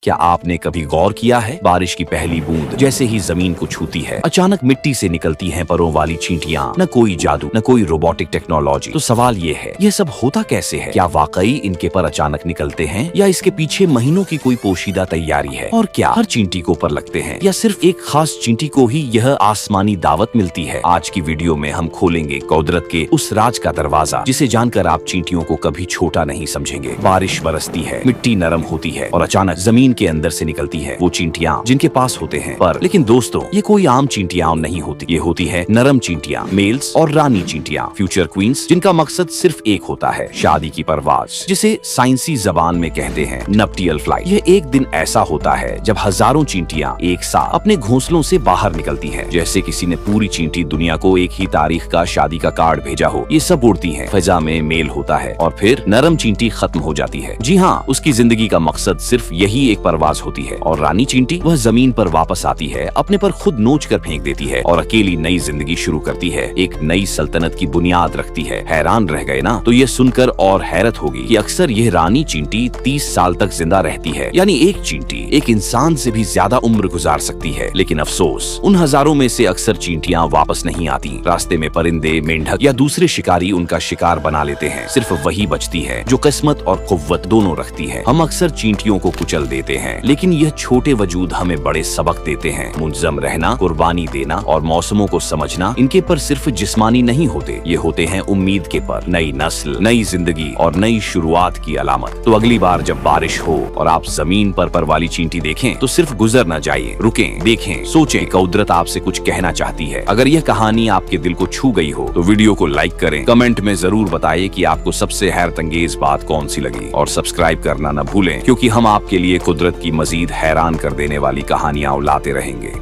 क्या आपने कभी गौर किया है, बारिश की पहली बूंद जैसे ही जमीन को छूती है, अचानक मिट्टी से निकलती हैं परों वाली चींटियां। न कोई जादू, न कोई रोबोटिक टेक्नोलॉजी। तो सवाल ये है, ये सब होता कैसे है? क्या वाकई इनके पर अचानक निकलते हैं, या इसके पीछे महीनों की कोई पोशीदा तैयारी है? और क्या हर चींटी को पर लगते हैं, या सिर्फ एक खास चींटी को ही यह आसमानी दावत मिलती है? आज की वीडियो में हम खोलेंगे कुदरत के उस राज का दरवाजा, जिसे जानकर आप चींटियों को कभी छोटा नहीं समझेंगे। बारिश बरसती है, मिट्टी नरम होती है और अचानक जमीन के अंदर से निकलती है वो चींटियां जिनके पास होते हैं पर। लेकिन दोस्तों, ये कोई आम चींटियां नहीं होती, ये होती है नरम चींटियां, मेल्स और रानी चींटियां, फ्यूचर क्वींस, जिनका मकसद सिर्फ एक होता है, शादी की परवाज, जिसे साइंसी जबान में कहते हैं नप्टियल फ्लाइट। यह एक दिन ऐसा होता है जब हजारों चींटियां एक साथ अपने घोंसलों से बाहर निकलती हैं, जैसे किसी ने पूरी चींटी दुनिया को एक ही तारीख का शादी का कार्ड भेजा हो। ये सब उड़ती हैं, फिजा में मेल होता है और फिर नरम चींटी खत्म हो जाती है। जी हाँ, उसकी जिंदगी का मकसद सिर्फ यही एक परवाज होती है। और रानी चींटी, वह जमीन पर वापस आती है, अपने पर खुद नोच कर फेंक देती है और अकेली नई जिंदगी शुरू करती है, एक नई सल्तनत की बुनियाद रखती है। हैरान रह गए ना? तो ये सुनकर और हैरत होगी कि अक्सर यह रानी चींटी 30 साल तक जिंदा रहती है, यानी एक चींटी एक इंसान से भी ज्यादा उम्र गुजार सकती है। लेकिन अफसोस, उन हजारों में से अक्सर चींटियां वापस नहीं आती। रास्ते में परिंदे, मेंढक या दूसरे शिकारी उनका शिकार बना लेते हैं। सिर्फ वही बचती है जो किस्मत और कुव्वत दोनों रखती है। हम अक्सर चींटियों को कुचल देते हैं, लेकिन यह छोटे वजूद हमें बड़े सबक देते हैं। मुंजम रहना, कुर्बानी देना और मौसमों को समझना, इनके पर सिर्फ जिस्मानी नहीं होते, ये होते हैं उम्मीद के पर, नई नस्ल, नई जिंदगी और नई शुरुआत की अलामत। तो अगली बार जब बारिश हो और आप जमीन पर वाली चींटी देखें, तो सिर्फ गुजर न जाइए, रुकें, देखें, सोचें, कुदरत आपसे कुछ कहना चाहती है। अगर यह कहानी आपके दिल को छू गई हो तो वीडियो को लाइक करें, कमेंट में जरूर बताइए कि आपको सबसे हैरत अंगेज बात कौन सी लगी, और सब्सक्राइब करना न भूलें, क्योंकि हम आपके लिए कुदरत की मजीद हैरान कर देने वाली कहानियां लाते रहेंगे।